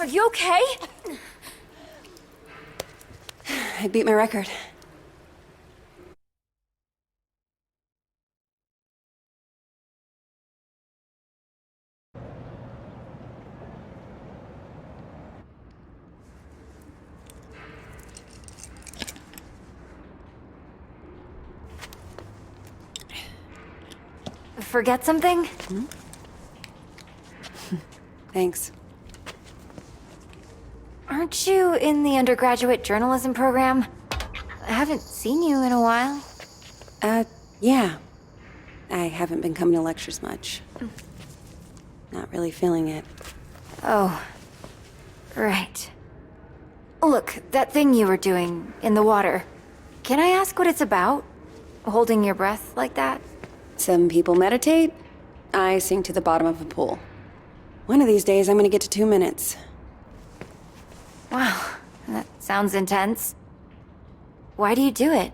you okay? I beat my record. Forget something? Thanks. Aren't you in the undergraduate journalism program? I haven't seen you in a while. Yeah. I haven't been coming to lectures much. Not really feeling it. Oh, right. Look, that thing you were doing in the water. Can I ask what it's about? Holding your breath like that? Some people meditate. I sink to the bottom of a pool. One of these days, I'm gonna get to 2 minutes. Wow, that sounds intense. Why do you do it?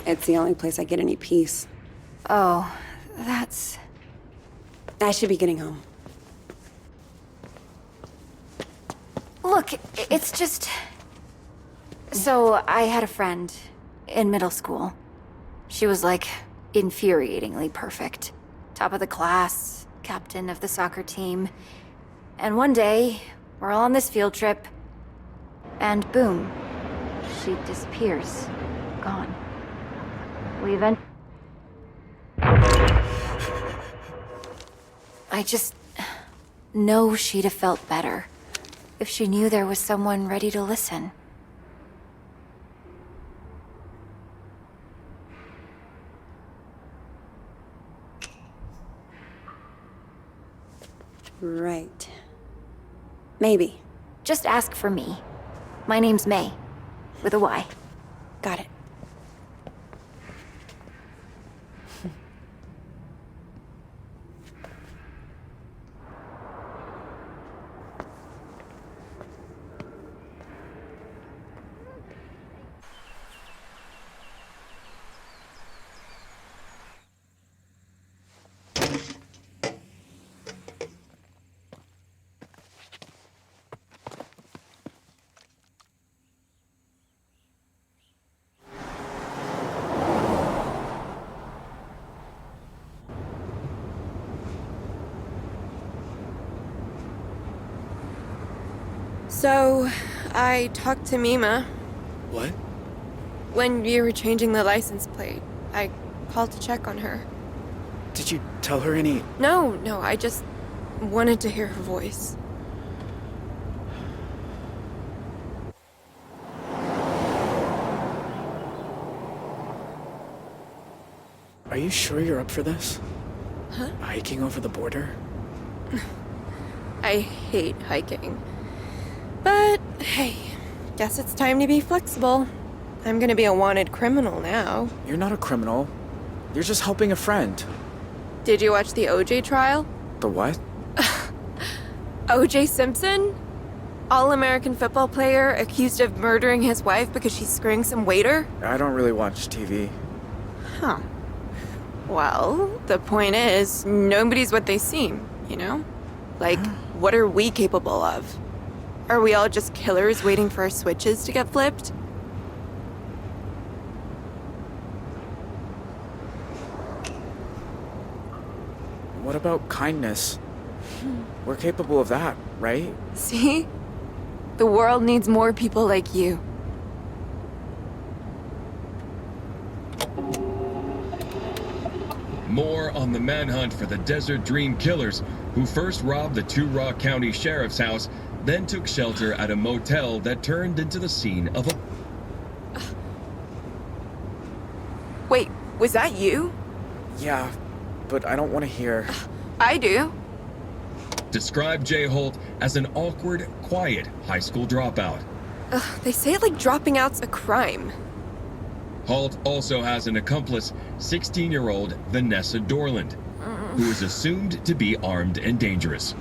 It's the only place I get any peace. Oh, that's... I should be getting home. Look, it's just... So, I had a friend in middle school. She was like, infuriatingly perfect. Top of the class, captain of the soccer team. And one day, we're all on this field trip, and boom, she disappears. Gone. We event... I just know she'd have felt better if she knew there was someone ready to listen. Right. Maybe. Just ask for me. My name's May, with a Y. Got it. So, I talked to Mima. What? When you were changing the license plate, I called to check on her. Did you tell her any... No, I just wanted to hear her voice. Are you sure you're up for this? Huh? Hiking over the border? I hate hiking. But, hey, guess it's time to be flexible. I'm gonna be a wanted criminal now. You're not a criminal. You're just helping a friend. Did you watch the OJ trial? The what? OJ Simpson? All-American football player accused of murdering his wife because she's screwing some waiter? I don't really watch TV. Huh. Well, the point is, nobody's what they seem, you know? Like, what are we capable of? Are we all just killers waiting for our switches to get flipped? What about kindness? We're capable of that, right? See? The world needs more people like you. More on the manhunt for the Desert Dream Killers, who first robbed the Two Rock County Sheriff's house, then took shelter at a motel that turned into the scene of a... Wait, was that you? Yeah, but I don't want to hear... I do. Described Jay Holt as an awkward, quiet high school dropout. They say it like dropping out's a crime. Holt also has an accomplice, 16-year-old Vanessa Dorland, who is assumed to be armed and dangerous.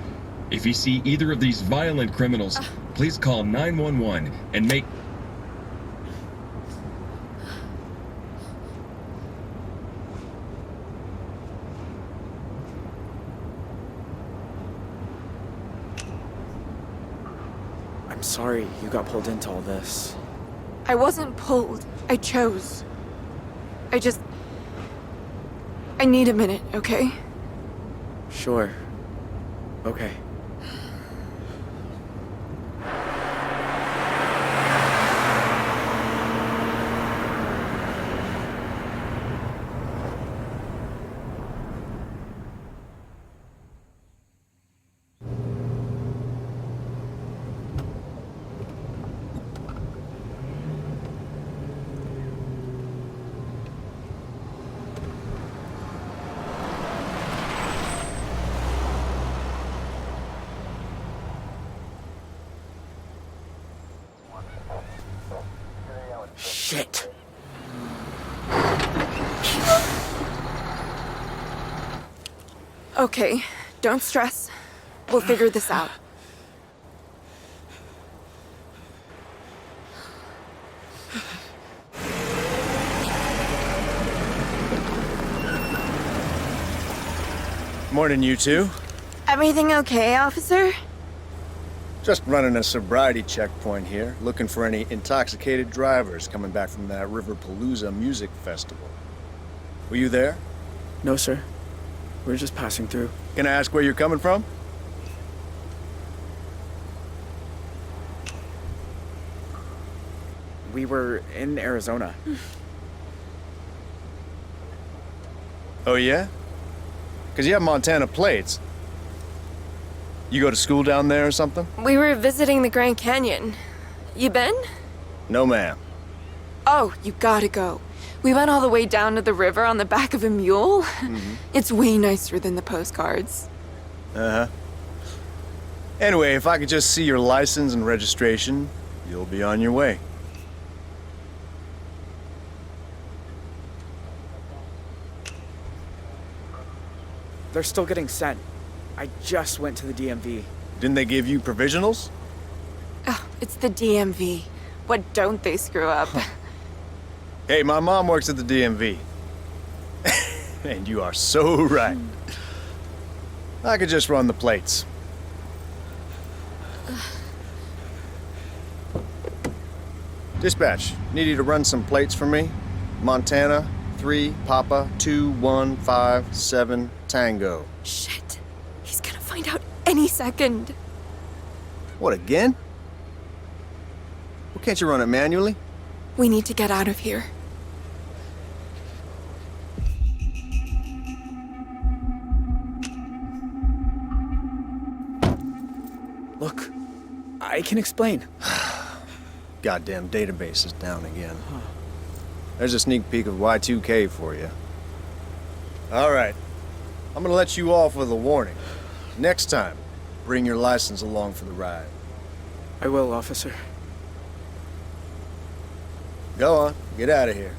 If you see either of these violent criminals, please call 911 and make... I'm sorry you got pulled into all this. I wasn't pulled. I chose. I need a minute, okay? Sure. Okay. Shit. Okay, don't stress. We'll figure this out. Morning, you two. Everything okay, officer? Just running a sobriety checkpoint here, looking for any intoxicated drivers coming back from that Riverpalooza music festival. Were you there? No, sir. We're just passing through. Can I ask where you're coming from? We were in Arizona. Oh, yeah? Because you have Montana plates. You go to school down there or something? We were visiting the Grand Canyon. You been? No, ma'am. Oh, you gotta go. We went all the way down to the river on the back of a mule. It's way nicer than the postcards. Uh-huh. Anyway, if I could just see your license and registration, you'll be on your way. They're still getting sent. I just went to the DMV. Didn't they give you provisionals? Oh, it's the DMV. What don't they screw up? Hey, my mom works at the DMV. And you are so right. I could just run the plates. Dispatch, need you to run some plates for me. Montana, 3 Papa 2157 Tango. Shit. He's gonna find out any second. What, again? Well, can't you run it manually? We need to get out of here. Look, I can explain. Goddamn database is down again. There's a sneak peek of Y2K for you. All right. I'm gonna let you off with a warning. Next time, bring your license along for the ride. I will, officer. Go on, get out of here.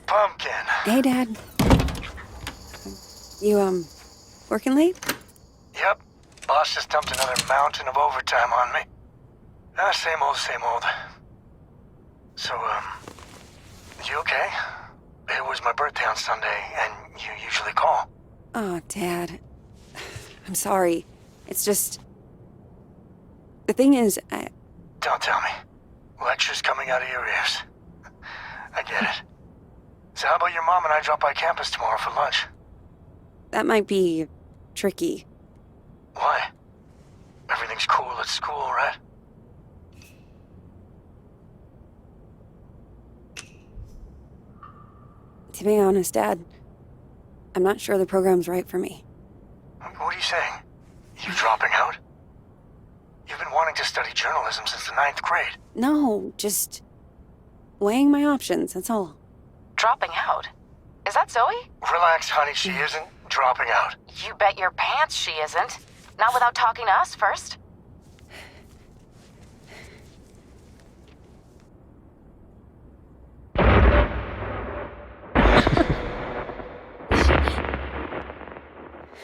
Pumpkin. Hey, Dad. You, working late? Yep. Boss just dumped another mountain of overtime on me. Same old, same old. So, you okay? It was my birthday on Sunday, and you usually call. Oh, Dad. I'm sorry. It's just... The thing is, Don't tell me. Lectures coming out of your ears. I get it. So how about your mom and I drop by campus tomorrow for lunch? that might be tricky. Why? Everything's cool at school, right? To be honest, Dad, I'm not sure the program's right for me. What are you saying? You dropping out? You've been wanting to study journalism since the 9th grade. No, just weighing my options, that's all. Dropping out? Is that Zoe? Relax, honey, she isn't. dropping out. You bet your pants she isn't. Not without talking to us first.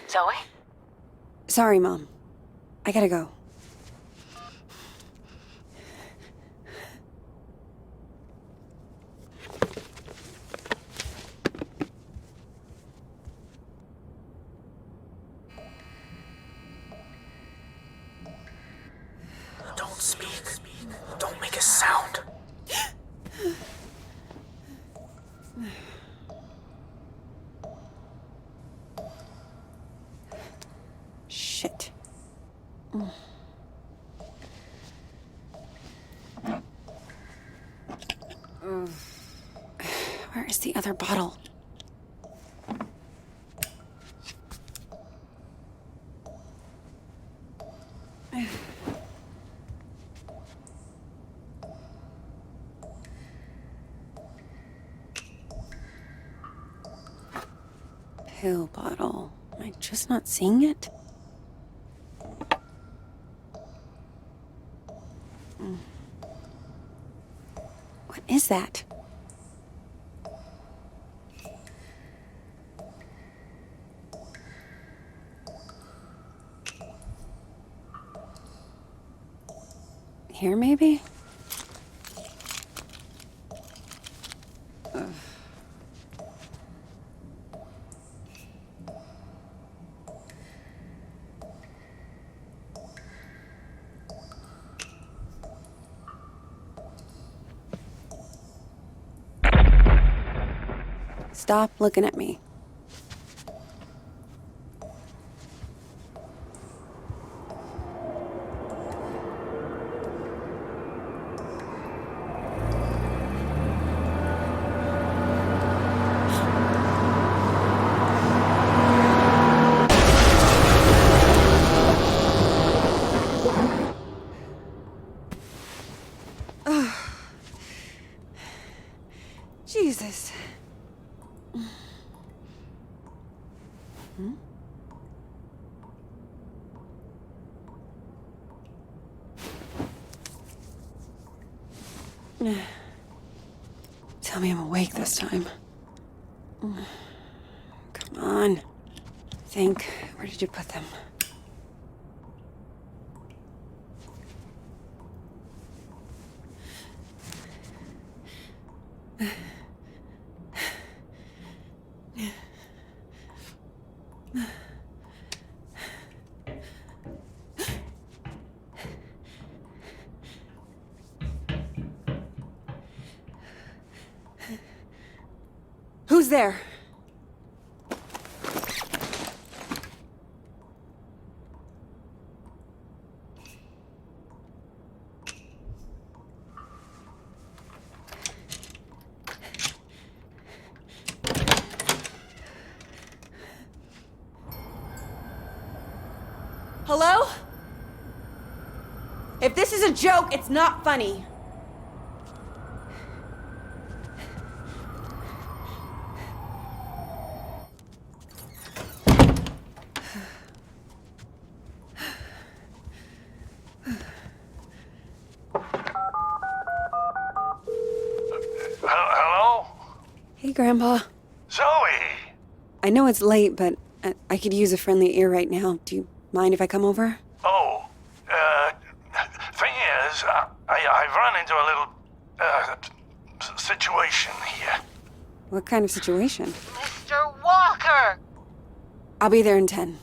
Zoe? Sorry, Mom. I gotta go. Don't speak. Don't make a sound. Shit. Where is the other bottle? Pill bottle. Am I just not seeing it? What is that? Here, maybe? Ugh. Stop looking at me. Jesus. Tell me I'm awake this time. Come on. Think. Where did you put them? Who's there? Hello? If this is a joke, it's not funny. Hello? Hey, Grandpa. Zoe! I know it's late, but I could use a friendly ear right now. Do you mind if I come over? Oh, thing is, I've run into a little, situation here. What kind of situation? Mr. Walker! I'll be there in 10.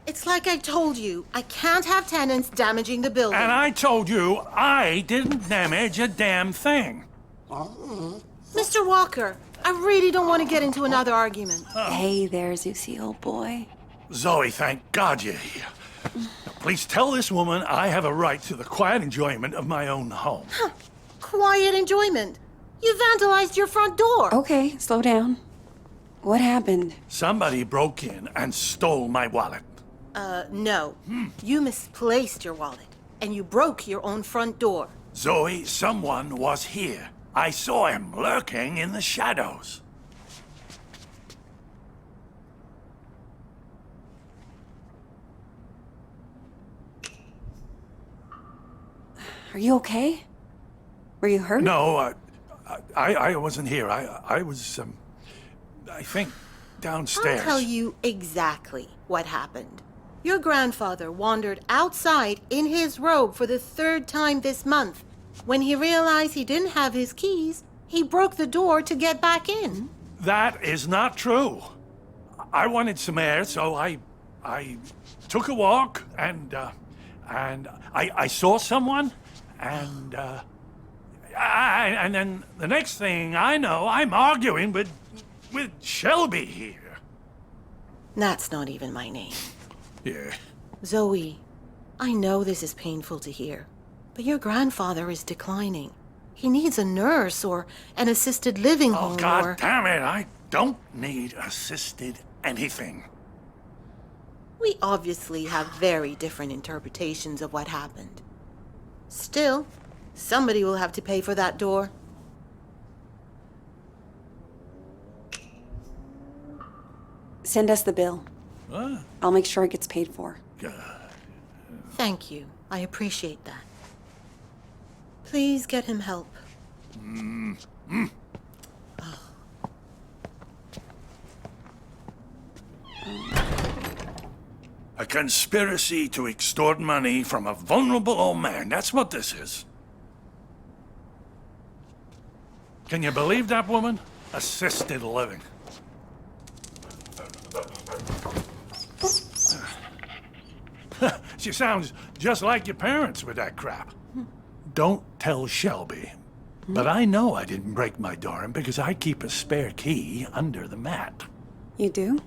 It's like I told you. I can't have tenants damaging the building. And I told you I didn't damage a damn thing. Mr. Walker, I really don't want to get into another argument. Hey there, Zeusy, old boy. Zoe, thank God you're here. Now, please tell this woman I have a right to the quiet enjoyment of my own home. Quiet enjoyment. You vandalized your front door. Okay, slow down. What happened? Somebody broke in and stole my wallet. No. You misplaced your wallet, and you broke your own front door. Zoe, someone was here. I saw him lurking in the shadows. Are you okay? Were you hurt? No, I wasn't here. I was, I think, downstairs. I'll tell you exactly what happened. Your grandfather wandered outside in his robe for the 3rd time this month. When he realized he didn't have his keys, he broke the door to get back in. That is not true. I wanted some air, so I took a walk, and I saw someone, and then the next thing I know, I'm arguing with Shelby here. That's not even my name. Yeah. Zoe, I know this is painful to hear, but your grandfather is declining. He needs a nurse or an assisted living Oh, home God or... damn it, I don't need assisted anything. We obviously have very different interpretations of what happened. Still, somebody will have to pay for that door. Send us the bill. What? I'll make sure it gets paid for. God. Thank you. I appreciate that. Please get him help. A conspiracy to extort money from a vulnerable old man. That's what this is. Can you believe that woman? Assisted living. She sounds just like your parents with that crap. Don't tell Shelby. But I know I didn't break my door in because I keep a spare key under the mat. You do?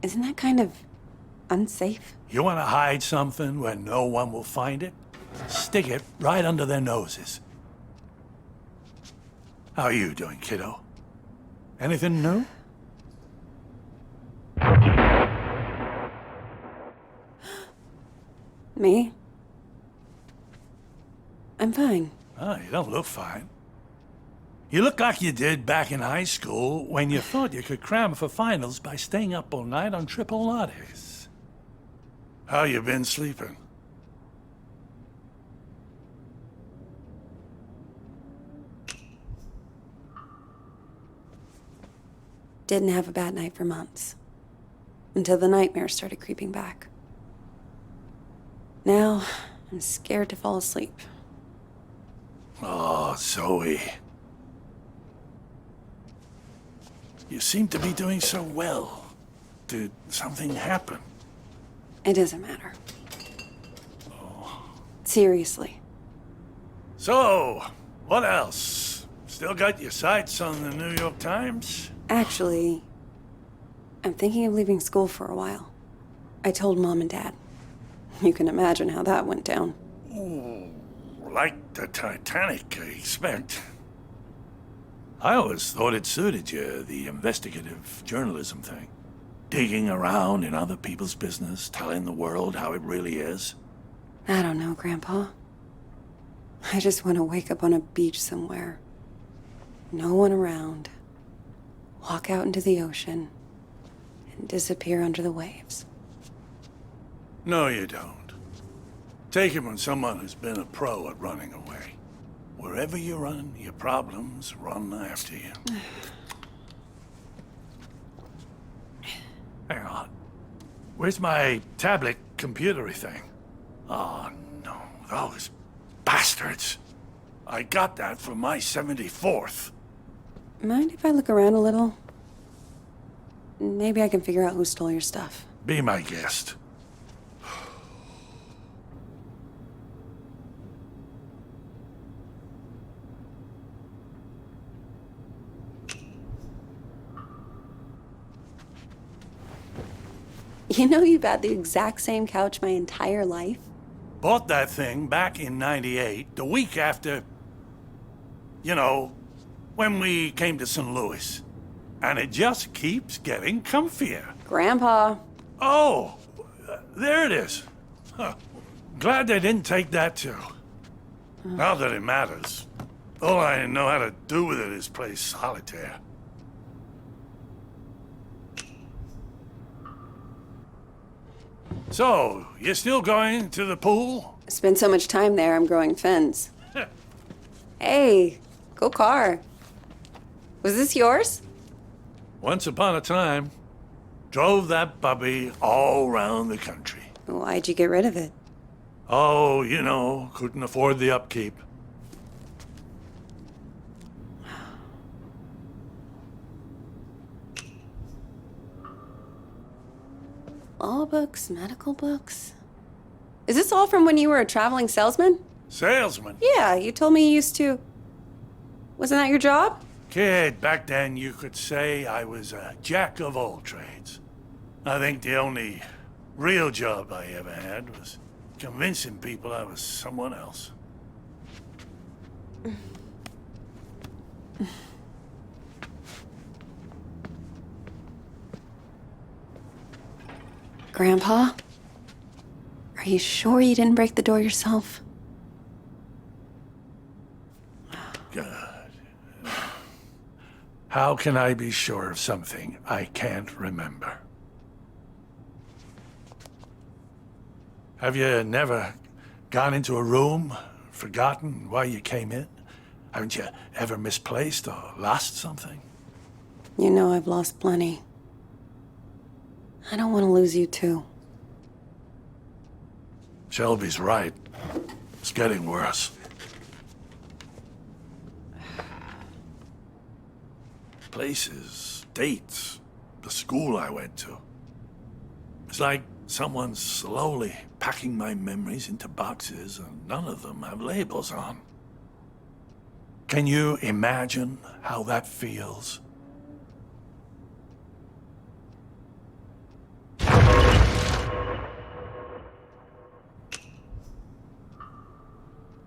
Isn't that kind of unsafe? You want to hide something where no one will find it? Stick it right under their noses. How are you doing, kiddo? Anything new? Me? I'm fine. Oh, you don't look fine. You look like you did back in high school when you thought you could cram for finals by staying up all night on triple lattes. How you been sleeping? Didn't have a bad night for months. Until the nightmares started creeping back. Now, I'm scared to fall asleep. Oh, Zoe. You seem to be doing so well. Did something happen? It doesn't matter. Seriously. So, what else? Still got your sights on the New York Times? Actually, I'm thinking of leaving school for a while. I told Mom and Dad. You can imagine how that went down. Ooh, like the Titanic, I expect. I always thought it suited you, the investigative journalism thing. Digging around in other people's business, telling the world how it really is. I don't know, Grandpa. I just want to wake up on a beach somewhere. No one around. Walk out into the ocean and disappear under the waves. No, you don't. Take it from someone who's been a pro at running away. Wherever you run, your problems run after you. Hang on. Where's my tablet computery thing? Oh, no. Those bastards. I got that for my 74th. Mind if I look around a little? Maybe I can figure out who stole your stuff. Be my guest. You know you've had the exact same couch my entire life? Bought that thing back in '98, the week after, you know, when we came to St. Louis. And it just keeps getting comfier. Grandpa. Oh, there it is. Huh. Glad they didn't take that too. Not that it matters. All I know how to do with it is play solitaire. So, you're still going to the pool? I spent so much time there, I'm growing fins. Hey, go car. Was this yours? Once upon a time, drove that puppy all around the country. Why'd you get rid of it? Oh, you know, couldn't afford the upkeep. Law books, medical books. Is this all from when you were a traveling salesman? Salesman? Yeah, you told me you used to. Wasn't that your job? Kid, back then you could say I was a jack of all trades. I think the only real job I ever had was convincing people I was someone else. Grandpa? Are you sure you didn't break the door yourself? God. How can I be sure of something I can't remember? Have you never gone into a room, forgotten why you came in? Haven't you ever misplaced or lost something? You know I've lost plenty. I don't want to lose you too. Shelby's right. It's getting worse. Places, dates, the school I went to. It's like someone's slowly packing my memories into boxes and none of them have labels on. Can you imagine how that feels?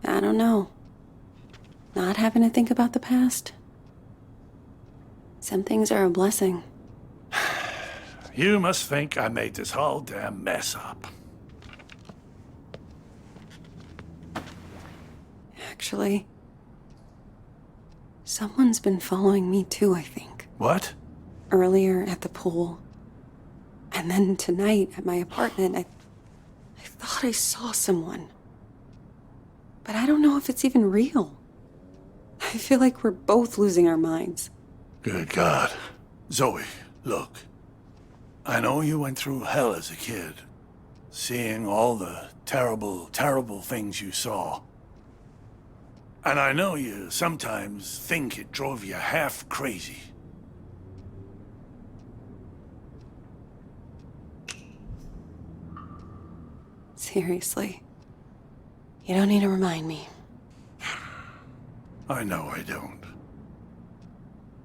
I don't know. Not having to think about the past. Some things are a blessing. You must think I made this whole damn mess up. Actually, someone's been following me too, I think. What? Earlier at the pool. And then tonight at my apartment, I thought I saw someone. But I don't know if it's even real. I feel like we're both losing our minds. Good God. Zoe, look. I know you went through hell as a kid, seeing all the terrible, terrible things you saw. And I know you sometimes think it drove you half crazy. Seriously. You don't need to remind me. I know I don't.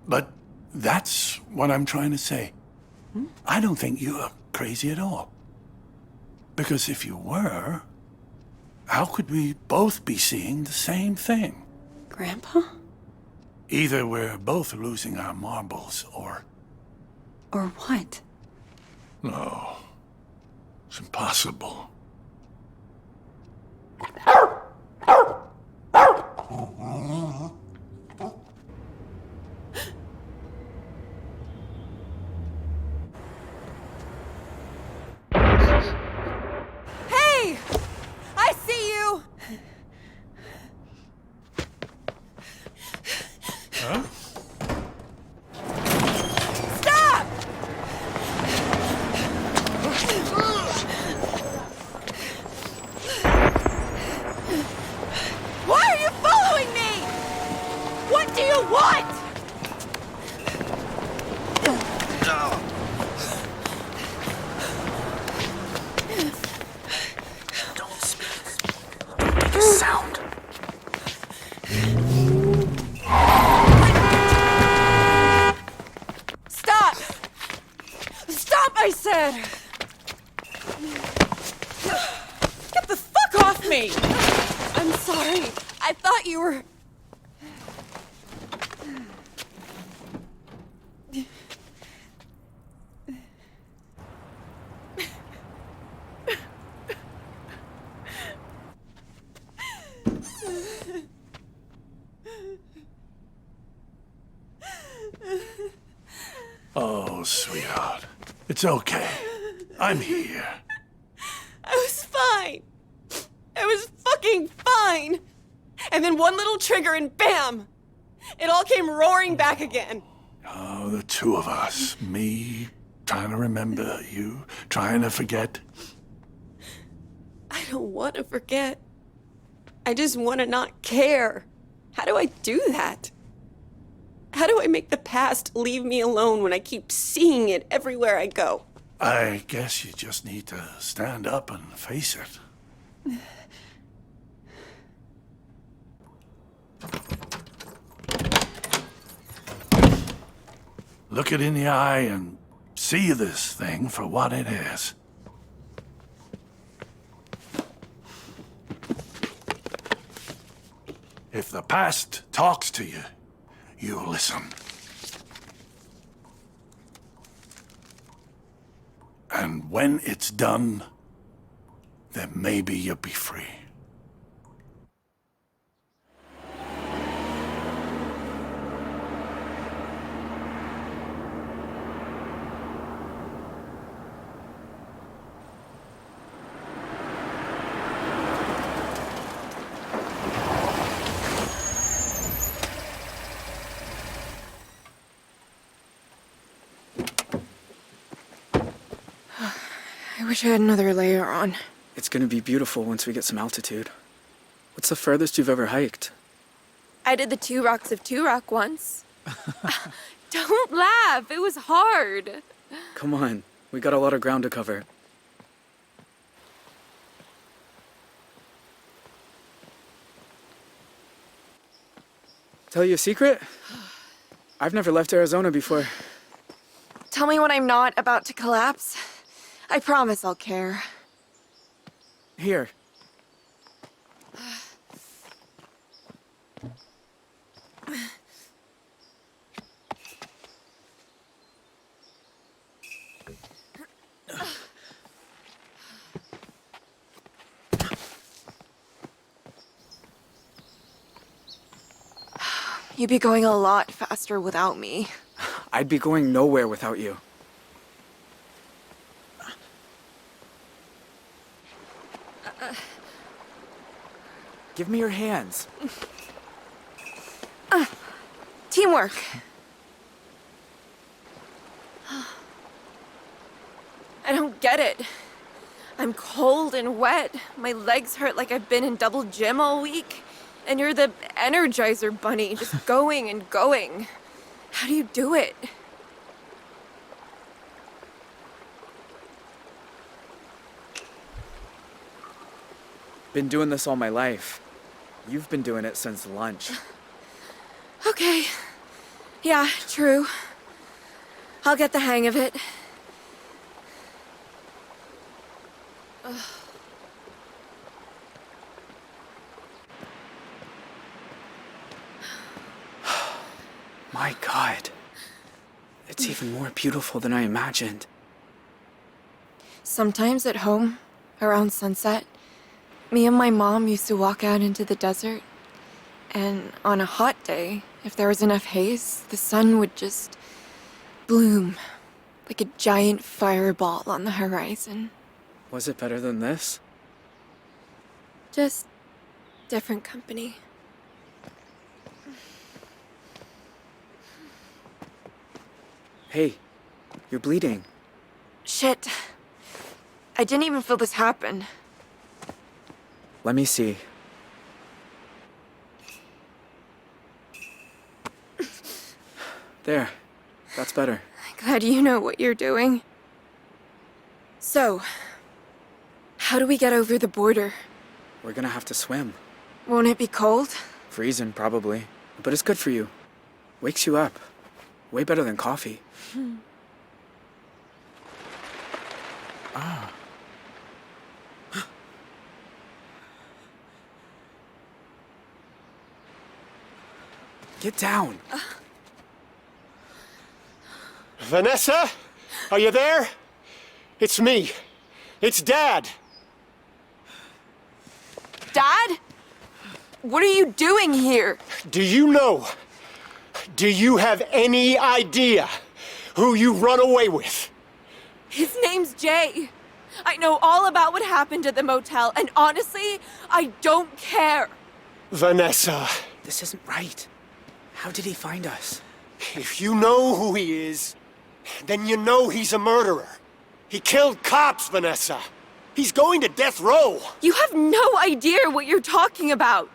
But that's what I'm trying to say. I don't think you're crazy at all. Because if you were, how could we both be seeing the same thing? Grandpa? Either we're both losing our marbles, or... Or what? No. It's impossible. Hey! I see you! Huh? Stop! Why are you following me? What do you want? Don't speak. Don't make a sound. Stop! Stop, I said! Get the fuck off me! I'm sorry. I thought you were... It's okay. I'm here. I was fine. I was fucking fine. And then one little trigger and bam! It all came roaring back again. Oh, the two of us. Me trying to remember, you trying to forget. I don't want to forget. I just want to not care. How do I do that? How do I make the past leave me alone when I keep seeing it everywhere I go? I guess you just need to stand up and face it. Look it in the eye and see this thing for what it is. If the past talks to you, you listen. And when it's done, then maybe you'll be free. I wish I had another layer on. It's gonna be beautiful once we get some altitude. What's the furthest you've ever hiked? I did the 2 Rocks of 2 Rock once. Don't laugh, it was hard. Come on, we got a lot of ground to cover. Tell you a secret? I've never left Arizona before. Tell me when I'm not about to collapse. I promise I'll care. Here. You'd be going a lot faster without me. I'd be going nowhere without you. Give me your hands. Teamwork. I don't get it. I'm cold and wet. My legs hurt like I've been in double gym all week. And you're the Energizer Bunny, just going and going. How do you do it? Been doing this all my life. You've been doing it since lunch. Okay. Yeah, true. I'll get the hang of it. My God. It's even more beautiful than I imagined. Sometimes at home, around sunset, me and my mom used to walk out into the desert. And on a hot day, if there was enough haze, the sun would just bloom like a giant fireball on the horizon. Was it better than this? Just different company. Hey, you're bleeding. Shit. I didn't even feel this happen. Let me see. There. That's better. Glad you know what you're doing. So, how do we get over the border? We're gonna have to swim. Won't it be cold? Freezing, probably. But it's good for you. Wakes you up. Way better than coffee. Ah. Get down. Vanessa? Are you there? It's me. It's Dad. Dad? What are you doing here? Do you know? Do you have any idea who you run away with? His name's Jay. I know all about what happened at the motel, and honestly, I don't care. Vanessa, This isn't right. How did he find us? if you know who he is, then you know he's a murderer. He killed cops, Vanessa. He's going to death row. You have no idea what you're talking about.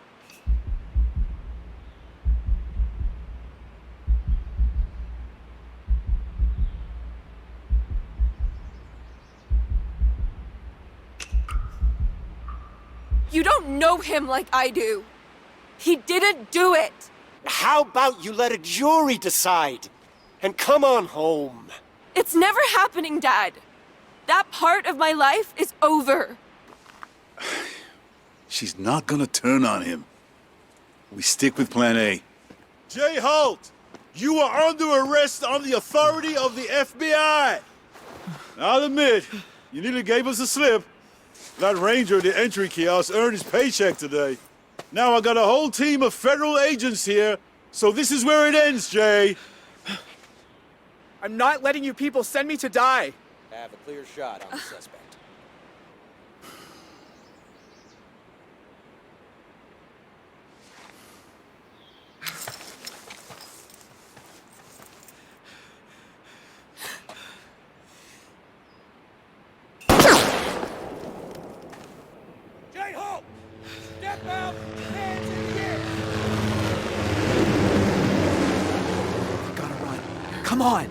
You don't know him like I do. He didn't do it. How about you let a jury decide? And come on home. It's never happening, Dad. That part of my life is over. She's not gonna turn on him. We stick with plan A. Jay Holt, you are under arrest on the authority of the FBI. I'll admit, you nearly gave us a slip. That ranger at the entry kiosk earned his paycheck today. Now I got a whole team of federal agents here, so this is where it ends, Jay. I'm not letting you people send me to die. Have a clear shot on the suspect. Jay Holt, step out, hands in the air. We gotta run. Come on!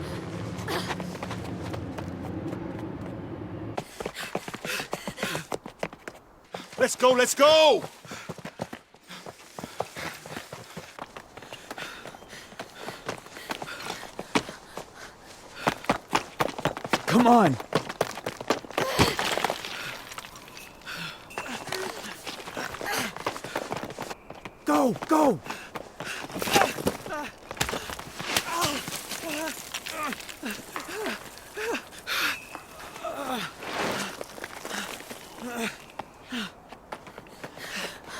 Let's go, let's go! Come on! Go, go!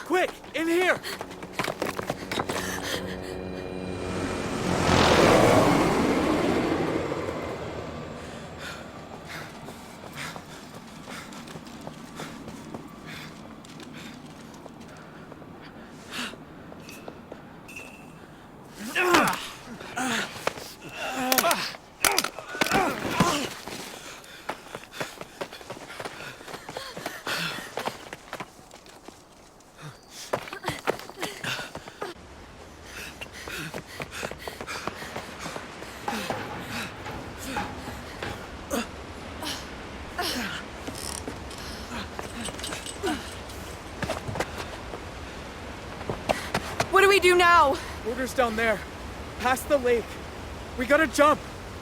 Quick, in here! What do we do now? Water's down there. Past the lake. We gotta jump.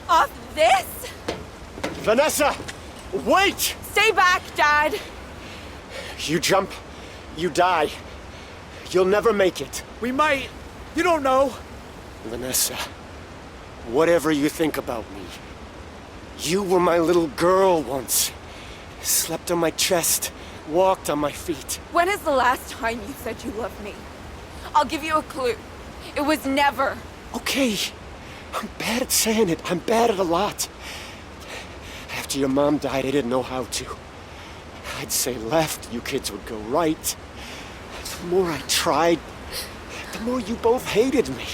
Off this? Vanessa, wait! Stay back, Dad. You jump, you die. You'll never make it. We might. You don't know. Vanessa, whatever you think about me, you were my little girl once. Slept on my chest, walked on my feet. When is the last time you said you loved me? I'll give you a clue. It was never. Okay, I'm bad at saying it. I'm bad at a lot. After your mom died, I didn't know how to. I'd say left, you kids would go right. The more I tried, the more you both hated me.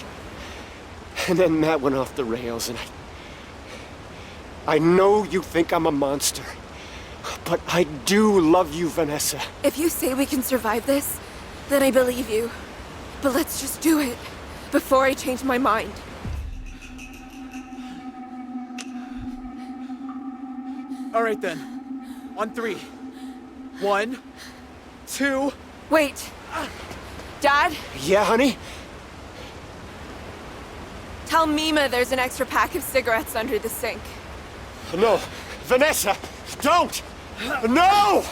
And then that went off the rails, and I know you think I'm a monster, but I do love you, Vanessa. If you say we can survive this, then I believe you. But let's just do it before I change my mind. All right then. On 3. 1, 2. Wait. Dad, Yeah, honey? tell Mima there's an extra pack of cigarettes under the sink. No, Vanessa, don't! No!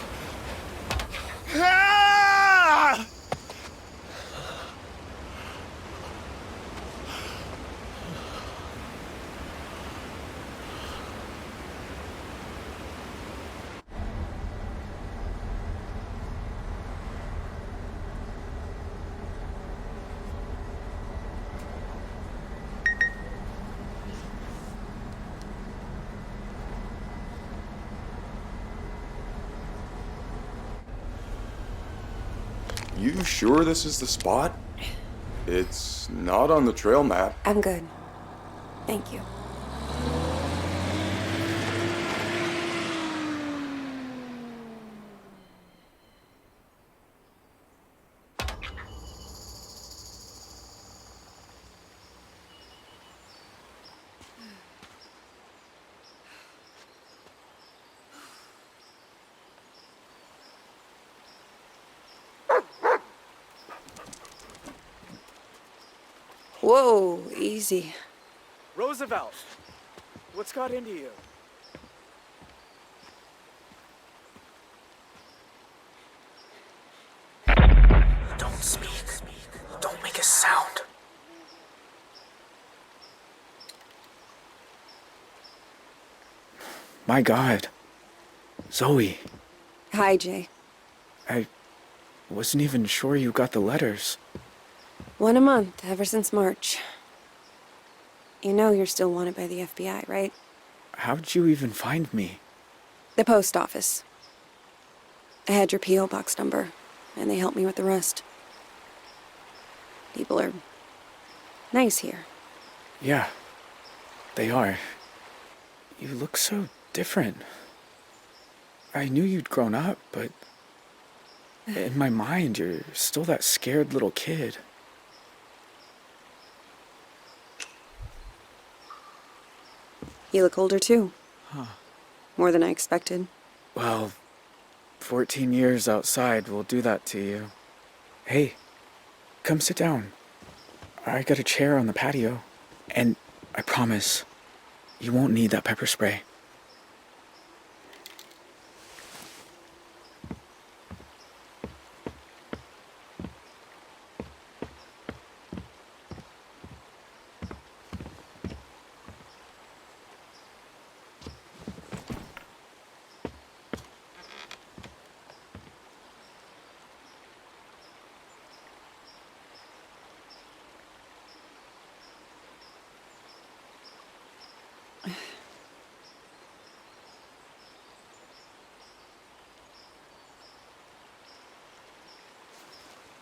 Ah! You sure this is the spot? It's not on the trail map. I'm good. Thank you. Whoa, easy. Roosevelt, what's got into you? Don't speak. Don't make a sound. My God. Zoe, Hi, Jay. I wasn't even sure you got the letters. 1 a month, ever since March. You know you're still wanted by the FBI, right? How'd you even find me? The post office. I had your P.O. box number, and they helped me with the rest. People are nice here. Yeah, they are. You look so different. I knew you'd grown up, but in my mind, you're still that scared little kid. You look older, too. Huh. More than I expected. Well, 14 years outside will do that to you. Hey, come sit down. I got a chair on the patio. And I promise, you won't need that pepper spray.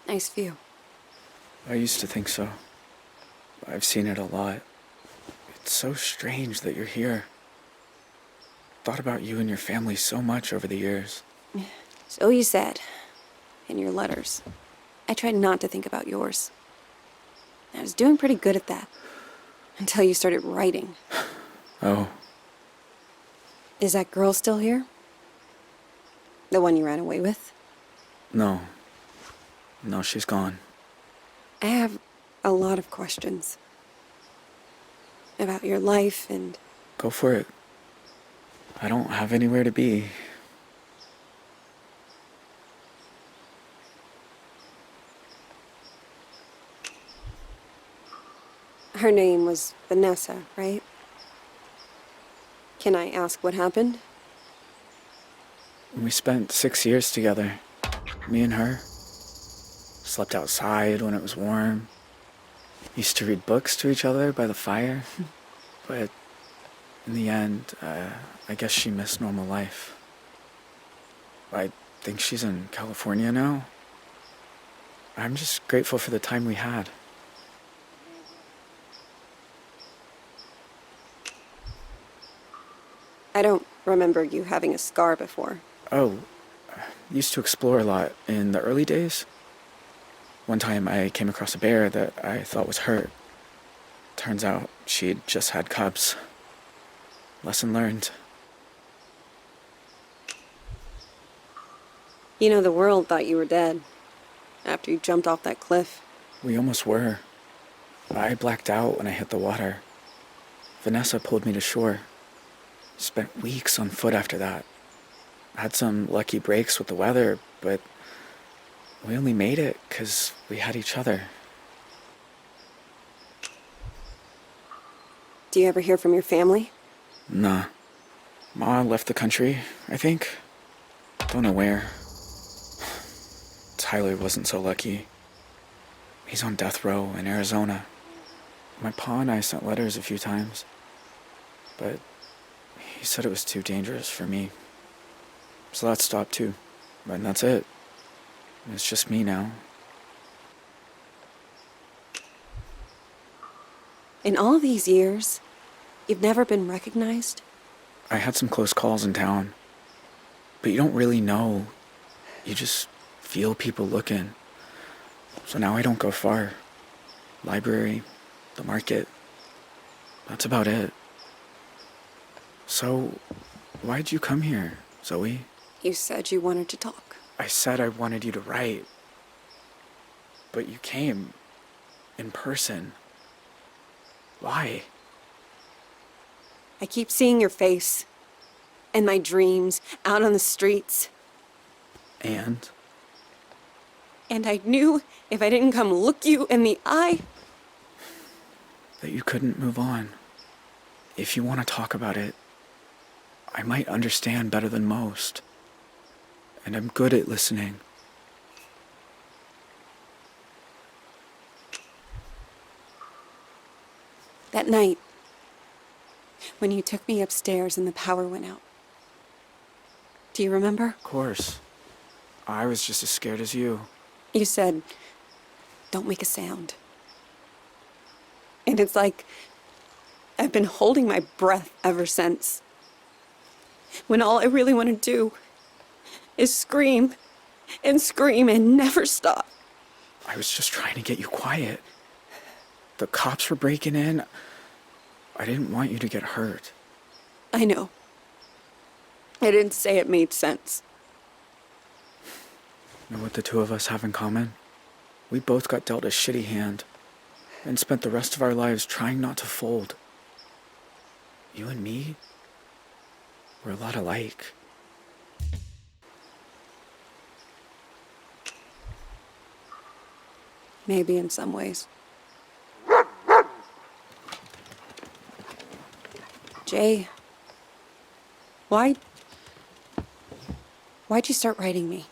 Nice view. I used to think so. I've seen it a lot. It's so strange that you're here. Thought about you and your family so much over the years. So you said. In your letters. I tried not to think about yours. I was doing pretty good at that. Until you started writing. Oh. Is that girl still here? The one you ran away with? No. No, she's gone. I have a lot of questions. About your life and... Go for it. I don't have anywhere to be. Her name was Vanessa, right? Can I ask what happened? We spent 6 years together. Me and her. Slept outside when it was warm. Used to read books to each other by the fire. But in the end, I guess she missed normal life. I think she's in California now. I'm just grateful for the time we had. I don't remember you having a scar before. Oh, used to explore a lot in the early days. One time I came across a bear that I thought was hurt. Turns out she'd just had cubs. Lesson learned. You know, the world thought you were dead. After you jumped off that cliff. We almost were. I blacked out when I hit the water. Vanessa pulled me to shore. Spent weeks on foot after that. Had some lucky breaks with the weather, but we only made it because we had each other. Do you ever hear from your family? Nah. Ma left the country, I think. Don't know where. Tyler wasn't so lucky. He's on death row in Arizona. My pa and I sent letters a few times, but he said it was too dangerous for me. So that stopped too. And that's it. It's just me now. In all these years, you've never been recognized? I had some close calls in town. But you don't really know. You just feel people looking. So now I don't go far. Library, the market. That's about it. So, why'd you come here, Zoe? You said you wanted to talk. I said I wanted you to write. But you came. In person. Why? I keep seeing your face. In my dreams, out on the streets. And? And I knew if I didn't come look you in the eye... That you couldn't move on. If you want to talk about it, I might understand better than most. And I'm good at listening. That night, when you took me upstairs and the power went out. Do you remember? Of course. I was just as scared as you. You said, don't make a sound. And it's like I've been holding my breath ever since. When all I really want to do is scream and scream and never stop. I was just trying to get you quiet. The cops were breaking in. I didn't want you to get hurt. I know. I didn't say it made sense. You know what the two of us have in common? We both got dealt a shitty hand and spent the rest of our lives trying not to fold. You and me, we're a lot alike. Maybe in some ways. Jay, why'd you start writing me?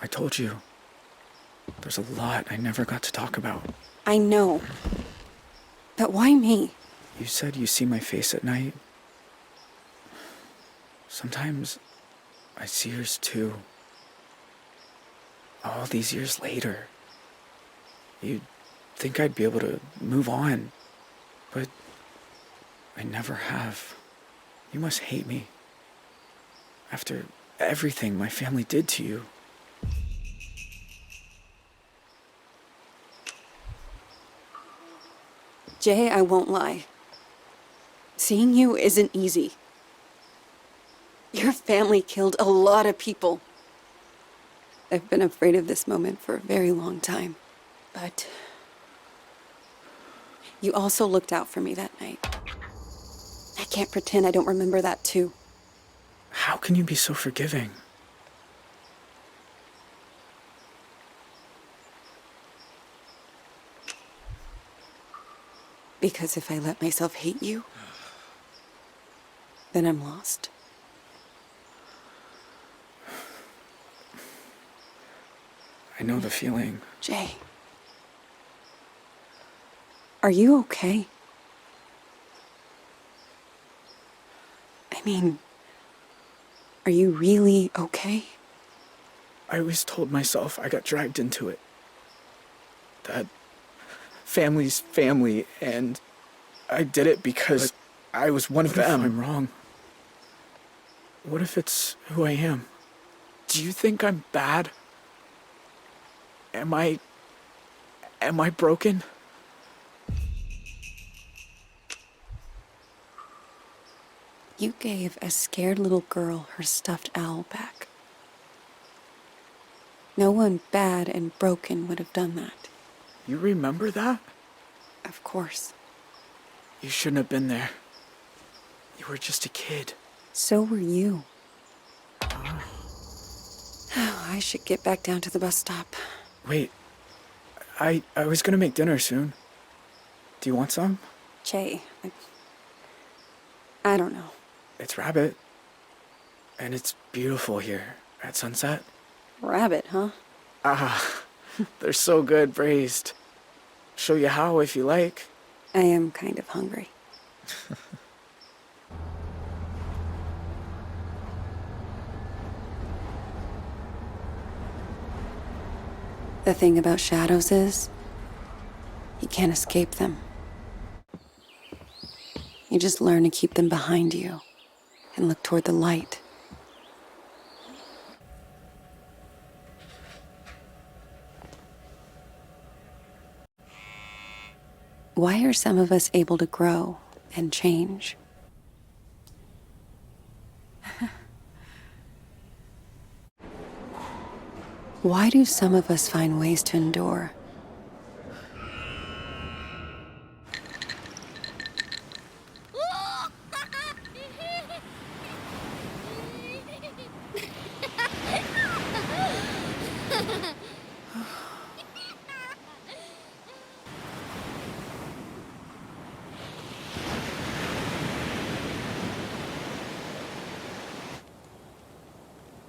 I told you. There's a lot I never got to talk about. I know. But why me? You said you see my face at night. Sometimes I see yours too. All these years later. You'd think I'd be able to move on, but I never have. You must hate me. After everything my family did to you. Jay, I won't lie. Seeing you isn't easy. Your family killed a lot of people. I've been afraid of this moment for a very long time. But you also looked out for me that night. I can't pretend I don't remember that too. How can you be so forgiving? Because if I let myself hate you, then I'm lost. I know the feeling. Jay. Are you okay? I mean, are you really okay? I always told myself I got dragged into it. That family's family, and I did it because I was one of them. I'm wrong. What if it's who I am? Do you think I'm bad? Am I broken? You gave a scared little girl her stuffed owl back. No one bad and broken would have done that. You remember that? Of course. You shouldn't have been there. You were just a kid. So were you. I should get back down to the bus stop. Wait. I was gonna make dinner soon. Do you want some? Jay, I don't know. It's rabbit. And it's beautiful here at sunset. Rabbit, huh? Ah, they're so good braised. Show you how if you like. I am kind of hungry. The thing about shadows is, you can't escape them. You just learn to keep them behind you and look toward the light. Why are some of us able to grow and change? Why do some of us find ways to endure?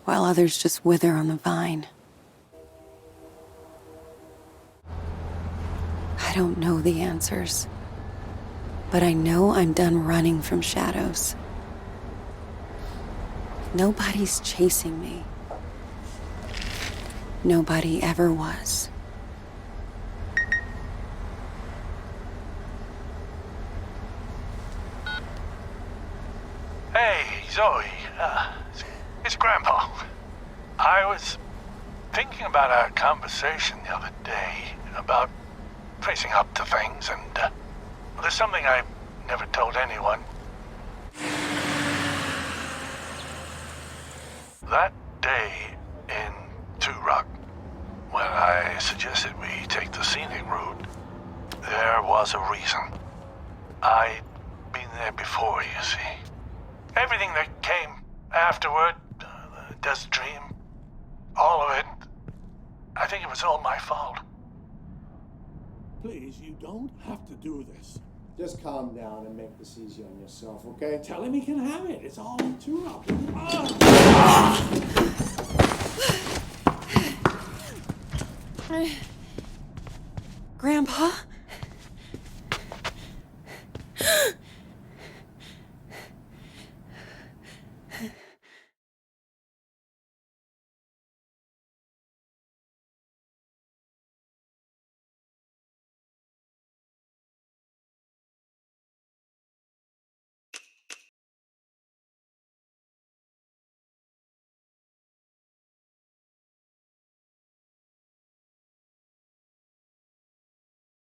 While others just wither on the vine. I don't know the answers, but I know I'm done running from shadows. Nobody's chasing me. Nobody ever was. Hey, Zoe. It's Grandpa. I was thinking about our conversation the other day about facing up to things, and there's something I never told anyone. That day in Two Rock, when I suggested we take the scenic route, there was a reason. I'd been there before, you see. Everything that came afterward, the desert dream, all of it, I think it was all my fault. Please, you don't have to do this. Just calm down and make this easy on yourself, okay? Tell him he can have it. It's all too up. Grandpa?